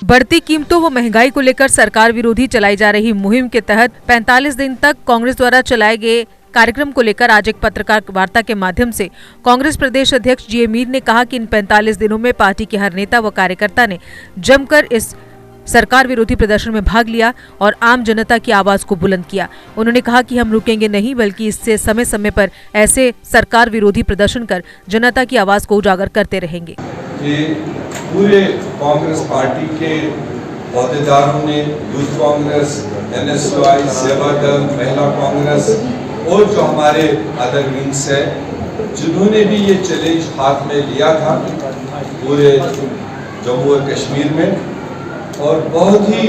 बढ़ती कीमतों व महंगाई को लेकर सरकार विरोधी चलाई जा रही मुहिम के तहत 45 दिन तक कांग्रेस द्वारा चलाए गए कार्यक्रम को लेकर आज एक पत्रकार वार्ता के माध्यम से कांग्रेस प्रदेश अध्यक्ष जी मीर ने कहा कि इन 45 दिनों में पार्टी के हर नेता व कार्यकर्ता ने जमकर इस सरकार विरोधी प्रदर्शन में भाग लिया और आम जनता की आवाज को बुलंद किया। उन्होंने कहा कि हम रुकेंगे नहीं, बल्कि इससे समय समय पर ऐसे सरकार विरोधी प्रदर्शन कर जनता की आवाज को उजागर करते रहेंगे। पूरे कांग्रेस पार्टी के अहदेदारों ने यूथ कांग्रेस, NSY, सेवा दल, महिला कांग्रेस और जो हमारे अदर विंग्स है, जिन्होंने भी ये चैलेंज हाथ में लिया था पूरे जम्मू और कश्मीर में, और बहुत ही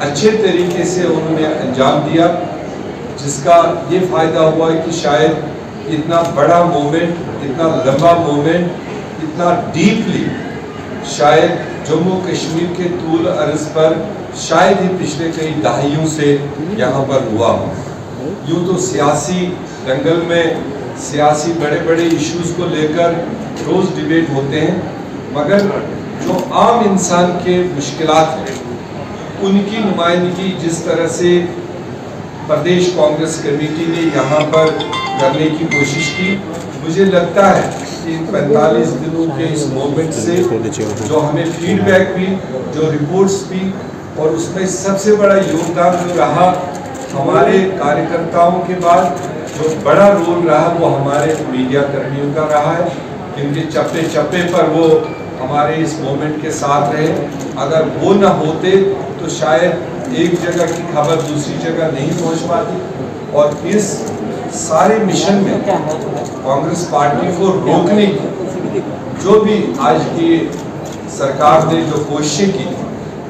अच्छे तरीके से उन्होंने अंजाम दिया, जिसका ये फायदा हुआ कि शायद इतना बड़ा मूवमेंट, इतना लंबा मूवमेंट, इतना डीपली शायद जम्मू कश्मीर के तूल अर्ज पर शायद ही पिछले कई दहाइयों से यहाँ पर हुआ हो। यूँ तो सियासी दंगल में सियासी बड़े बड़े इश्यूज को लेकर रोज डिबेट होते हैं, मगर जो आम इंसान के मुश्किलात हैं उनकी नुमाइंदगी जिस तरह से प्रदेश कांग्रेस कमेटी ने यहाँ पर करने की कोशिश की, मुझे लगता है कि 45 दिनों के इस मूवमेंट से जो हमें फीडबैक भी, जो रिपोर्ट्स भी, और उसमें सबसे बड़ा योगदान जो रहा हमारे कार्यकर्ताओं के बाद जो बड़ा रोल रहा वो हमारे मीडिया कर्मियों का रहा है, जिनके चप्पे चप्पे पर वो हमारे इस मूवमेंट के साथ रहे। अगर वो न होते तो शायद एक जगह की खबर दूसरी जगह नहीं पहुंच पाती, और इस सारे मिशन में कांग्रेस पार्टी को रोकने की जो भी आज की सरकार ने जो कोशिशें की,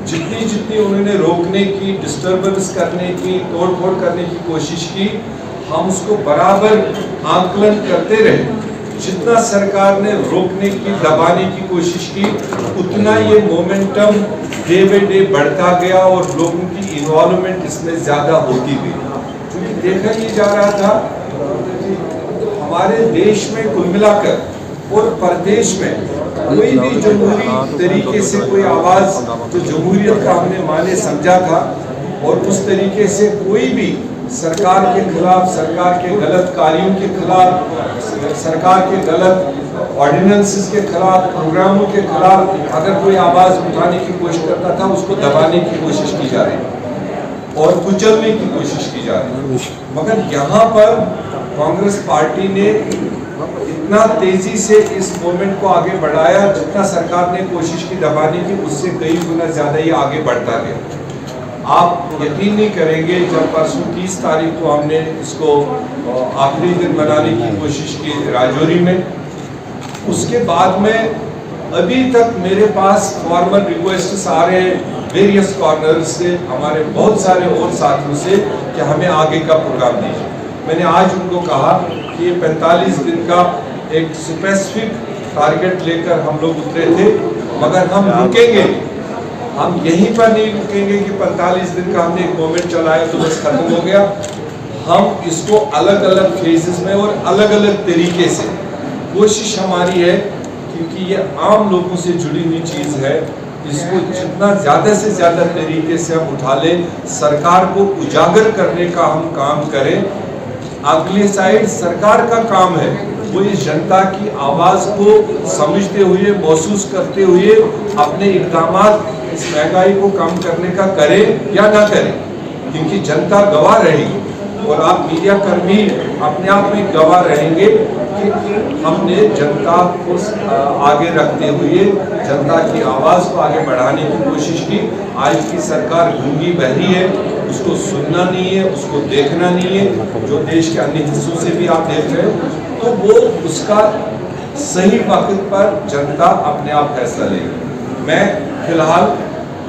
जितनी उन्होंने रोकने की, डिस्टर्बेंस करने की, तोड़फोड़ करने की कोशिश की, हम उसको बराबर आंकलन करते रहे। जितना सरकार ने रोकने की, दबाने की कोशिश की, उतना ये मोमेंटम डे बाय डे बढ़ता गया और लोगों की इन्वॉल्वमेंट इसमें ज्यादा होती गई। क्योंकि देखा ये जा रहा था हमारे देश में कुल मिलाकर और प्रदेश में कोई भी जमहूरी तरीके से कोई आवाज जो जमहूरियत का हमने माने समझा था, और उस तरीके से कोई भी सरकार के खिलाफ, सरकार के गलत कार्यों के खिलाफ, सरकार के गलत ऑर्डिनेंसेस के खिलाफ, प्रोग्रामों के खिलाफ अगर कोई आवाज उठाने की कोशिश करता था, उसको दबाने की कोशिश की जा रही और कुचलने की कोशिश की जा रही। मगर यहाँ पर कांग्रेस पार्टी ने इतना तेजी से इस मूवमेंट को आगे बढ़ाया, जितना सरकार ने कोशिश की दबाने की, उससे कई गुना ज्यादा ये आगे बढ़ता गया। आप यकीन नहीं करेंगे, जब परसों 30 तारीख को हमने इसको आखिरी दिन बनाने की कोशिश की राजौरी में, उसके बाद में अभी तक मेरे पास फॉर्मल रिक्वेस्ट आ रहे हैं वेरियस कॉर्नर्स से, हमारे बहुत सारे और साथियों से, कि हमें आगे का प्रोग्राम दीजिए। मैंने आज उनको कहा कि ये 45 दिन का एक स्पेसिफिक टारगेट लेकर हम लोग उतरे थे, मगर हम रुकेंगे, हम यहीं पर नहीं रुकेंगे कि 45 दिन का हमने एक मोमेंट चलाया तो बस खत्म हो गया। हम इसको अलग अलग फेजेस में और अलग अलग तरीके से, कोशिश हमारी है, क्योंकि ये आम लोगों से जुड़ी हुई चीज है, इसको जितना ज्यादा से ज्यादा तरीके से हम उठा लें, सरकार को उजागर करने का हम काम करें। अगली साइड सरकार का काम है वो इस जनता की आवाज को समझते हुए, महसूस करते हुए अपने इक़दामात इस महंगाई को कम करने का करें या ना करें, क्योंकि जनता गवाह रहेगी और आप मीडिया कर्मी अपने आप में गवाह रहेंगे कि हमने जनता को आगे रखते हुए जनता की आवाज को आगे बढ़ाने की कोशिश की। आज की सरकार गूंगी बहरी है, उसको सुनना नहीं है, उसको देखना नहीं है। जो देश के अन्य हिस्सों से भी आप देख रहे हो, तो वो उसका सही वक्त पर जनता अपने आप फैसला लेगी। मैं फिलहाल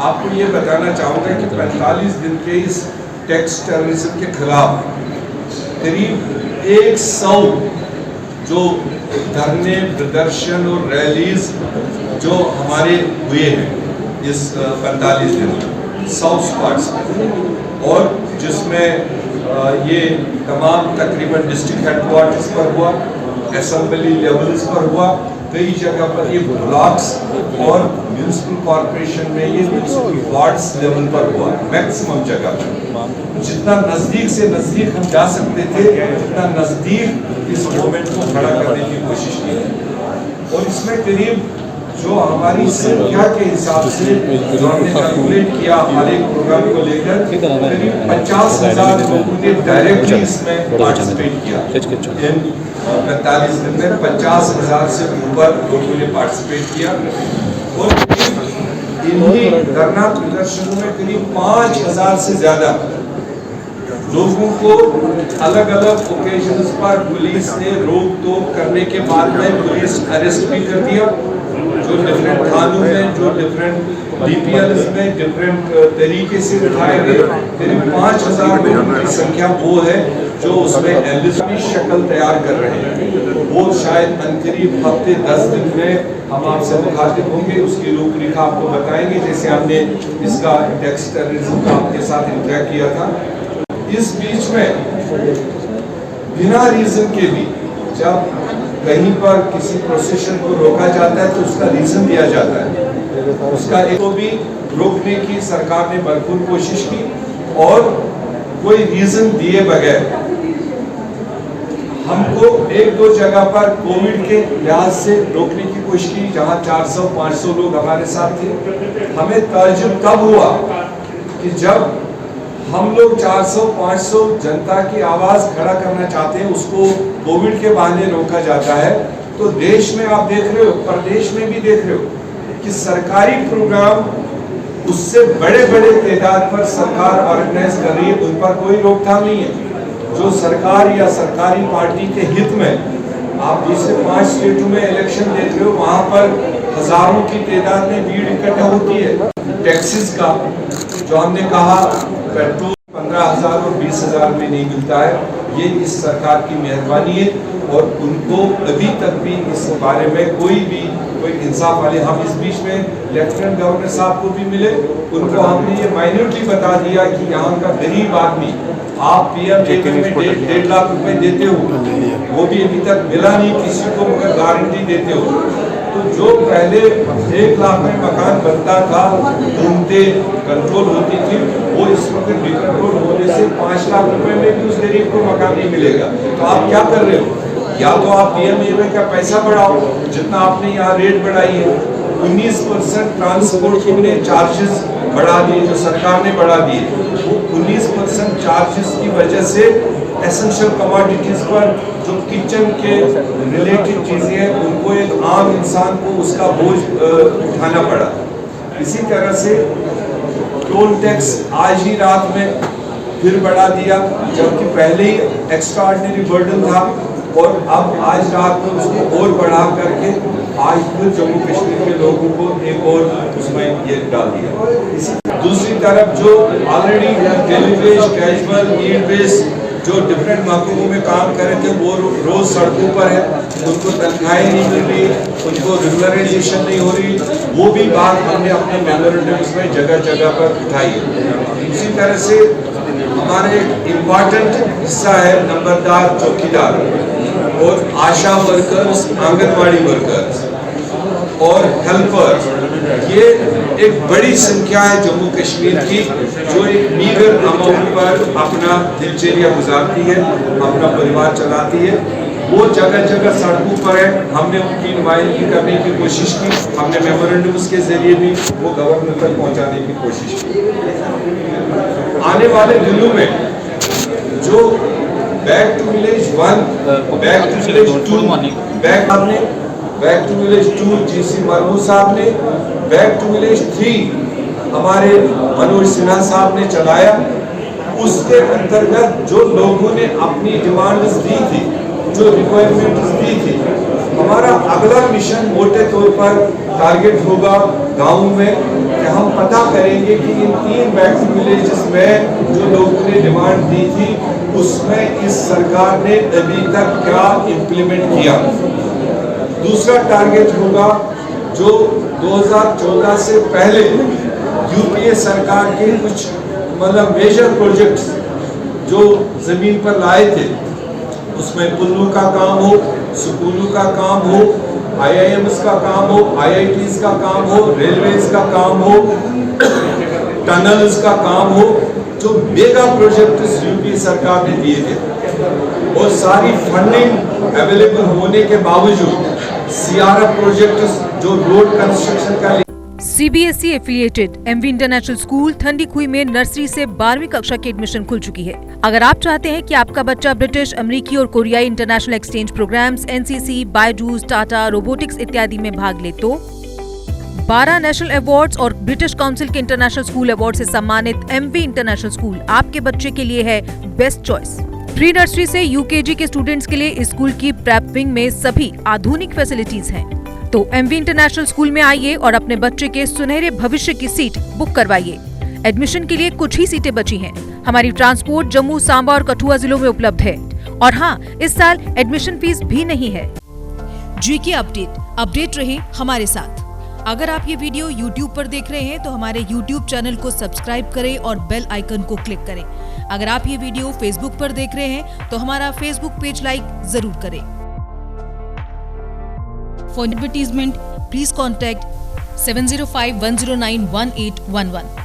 आपको ये बताना चाहूँगा कि 45 दिन के इस टैक्स टेररिज्म के खिलाफ करीब 100 जो धरने, प्रदर्शन और रैलीज जो हमारे हुए हैं इस 45 दिन में 100 स्पॉट्स में, और जिसमें ये तमाम तकरीबन डिस्ट्रिक्ट हेडक्वार्टर्स पर हुआ, असेंबली लेवल्स पर हुआ, कई जगह पर ये ब्लॉक्स और म्यूनिसिपल कॉर्पोरेशन में ये म्यूनिसिपल वार्ड्स लेवल पर हुआ, मैक्सिमम जगह पर। जितना नजदीक से नजदीक हम जा सकते थे, जितना नजदीक इस मूवमेंट को खड़ा करने की कोशिश की, और इसमें करीब जो हमारी संख्या के हिसाब से जो हमने कैलकुलेट किया हर एक प्रोग्राम को लेकर, करीब 50,000 लोगों ने डायरेक्टली इसमें पार्टिसिपेट किया। इन 45 दिन में 50,000 से ऊपर लोगों ने पार्टिसिपेट किया, और इन्हीं धरना प्रदर्शनों में करीब 5,000 से ज्यादा लोगों को अलग अलग ओकेजन्स पर पुलिस ने रोक टोक करने के बाद में पुलिस अरेस्ट भी कर दिया। जो डिफरेंट थानों में, जो डिफरेंट डीपीएल्स में डिफरेंट तरीके से उठाए गए, करीब 5,000 लोगों की संख्या वो है जो उसमें एनालिस्ट की शक्ल तैयार कर रहे हैं। वो शायद अनकरीब हफ्ते 10 दिन में हम आपसे मुखातिब होंगे, उसकी रूपरेखा आपको बताएंगे, जैसे हमने इसका टैक्स टेररिज्म का आपके साथ इंटरेक्ट किया था। इस बीच में बिना रीजन के भी जब कहीं पर किसी प्रोसेशन को रोका जाता है तो उसका रीजन दिया जाता है, उसका एक को भी रोकने की सरकार ने भरपूर कोशिश की, और कोई रीजन दिए बगैर हमको एक दो जगह पर कोविड के लिहाज से रोकने की कोशिश की, जहां 400-500 लोग हमारे साथ थे। हमें ताज्जुब तब हुआ कि जब हम लोग 400-500 जनता की आवाज खड़ा करना चाहते हैं, उसको कोविड के बहाने रोका जाता है, तो देश में आप देख रहे हो, प्रदेश में भी देख रहे हो कि सरकारी प्रोग्राम उससे बड़े बड़े तादाद पर सरकार ऑर्गेनाइज कर रही है, उन पर कोई रोकथाम नहीं है। जो सरकार या सरकारी पार्टी के हित में आप दूसरे 5 स्टेटों में इलेक्शन देख रहे हो, वहां पर हजारों की तादाद में भीड़ इकट्ठा होती है। टैक्सेस का जो हमने कहा, पेट्रोल 15,000 और 20,000 में नहीं मिलता है, ये इस सरकार की मेहरबानी है, और उनको अभी तक भी इस बारे में कोई इंसाफ वाले, हम इस बीच में लेफ्टिनेंट गवर्नर साहब को भी मिले, उनको हमने ये माइन्यूटली बता दिया कि यहाँ का गरीब आदमी, आप पीएम में 1.5 लाख रुपए देते हो, वो भी अभी तक मिला नहीं किसी को, मगर गारंटी देते हो। तो जो पहले 1 लाख में मकान बनता था, घूमते कंट्रोल होती थी, वो इस वक्त डिकंट्रोल होने से 5 लाख रुपए में भी उस गरीब को मकान नहीं मिलेगा। तो आप क्या कर रहे हो? या तो आप पीएमएवाई का पैसा बढ़ाओ, जितना आपने यहाँ रेट बढ़ाई है, 19% ट्रांसपोर्ट के चार्जेस बढ़ा दिए, जो सरकार ने बढ़ा दिए, वो 19% चार्जेस की वजह से एसेंशियल कमोडिटीज पर जो किचन के रिलेटेड चीजें हैं, उनको एक आम इंसान को उसका बोझ उठाना पड़ा। इसी तरह से टोल टैक्स आज ही रात में फिर बढ़ा दिया, जबकि पहले ही एक्स्ट्राऑर्डिनरी बर्डन था, और अब आज रात में उसको और बढ़ा करके आज फिर जम्मू कश्मीर के लोगों को एक और उसमें ये डाल दिया। इसी दूसरी तरफ जो already daily veg, casual, need base जो डिफरेंट महकमों में काम कर रहे थे, वो रोज सड़कों पर है, उनको तनख्वाहें नहीं मिल रही, उनको रेगुलराइजेशन नहीं हो रही, वो भी बात हमने अपने मेमोरेंडम्स में जगह जगह पर उठाई है। इसी तरह से हमारे इम्पॉर्टेंट हिस्सा है नंबरदार, चौकीदार और आशा वर्कर्स, आंगनवाड़ी वर्कर्स और हेल्पर्स। ये एक बड़ी संख्या है जम्मू कश्मीर की, जो एक मीगर अमाउंट पर अपना दिनचर्या गुजारती है, अपना परिवार चलाती है। वो जगह जगह सड़कों पर है, हमने उनकी नुमाइंदगी करने की कोशिश की, हमने मेमोरेंडम्स के जरिए भी वो गवर्नर तक पहुंचाने की कोशिश की। आने वाले दिनों में जो back to village 1, back to village 2, back to village 2 GC Murmu साहब ने, बैक टू विलेज 3 हमारे मनोज सिन्हा साहब ने चलाया। उसके अंतर्गत जो लोगों ने अपनी डिमांड्स दी थी, जो रिक्वायरमेंट्स दी थी, हमारा अगला मिशन मोटे तौर पर टारगेट होगा गाँव में कि हम पता करेंगे कि इन 3 बैक टू विलेजेस में जो लोगों ने डिमांड दी थी, उसमें इस सरकार ने अभी तक क्या इम्प्लीमेंट किया। दूसरा टारगेट होगा जो 2014 से पहले यूपीए सरकार के कुछ मतलब मेजर प्रोजेक्ट्स जो जमीन पर लाए थे, उसमें पुलों का काम हो, स्कूलों का काम हो, IIMs का काम हो, IITs का काम हो, रेलवेज का काम हो, टनल्स का काम हो, जो मेगा प्रोजेक्ट्स यूपी सरकार ने दिए थे और सारी फंडिंग अवेलेबल होने के बावजूद CRF प्रोजेक्ट्स जो रोड कंस्ट्रक्शन का CBSE affiliated MV international school ठंडी खुई में नर्सरी से 12वीं कक्षा की एडमिशन खुल चुकी है। अगर आप चाहते हैं कि आपका बच्चा ब्रिटिश, अमेरिकी और कोरियाई international exchange programmes, NCC, Byju's, Tata, robotics इत्यादि में भाग ले तो 12 नेशनल अवार्ड्स और ब्रिटिश काउंसिल के इंटरनेशनल स्कूल अवार्ड से सम्मानित MV इंटरनेशनल स्कूल आपके बच्चे के लिए है बेस्ट चॉइस। प्री नर्सरी से UKG के स्टूडेंट्स के लिए इस स्कूल की प्रेप विंग में सभी आधुनिक फैसिलिटीज हैं। तो MV इंटरनेशनल स्कूल में आइए और अपने बच्चे के सुनहरे भविष्य की सीट बुक करवाइए। एडमिशन के लिए कुछ ही सीटें बची हैं। हमारी ट्रांसपोर्ट जम्मू, सांबा और कठुआ जिलों में उपलब्ध है और हाँ, इस साल एडमिशन फीस भी नहीं है। GK अपडेट रहे हमारे साथ। अगर आप ये वीडियो YouTube पर देख रहे हैं तो हमारे YouTube चैनल को सब्सक्राइब करें और बेल आइकन को क्लिक करें। अगर आप ये वीडियो Facebook पर देख रहे हैं तो हमारा Facebook पेज लाइक जरूर करें। For advertisement, please contact 705-109-1811.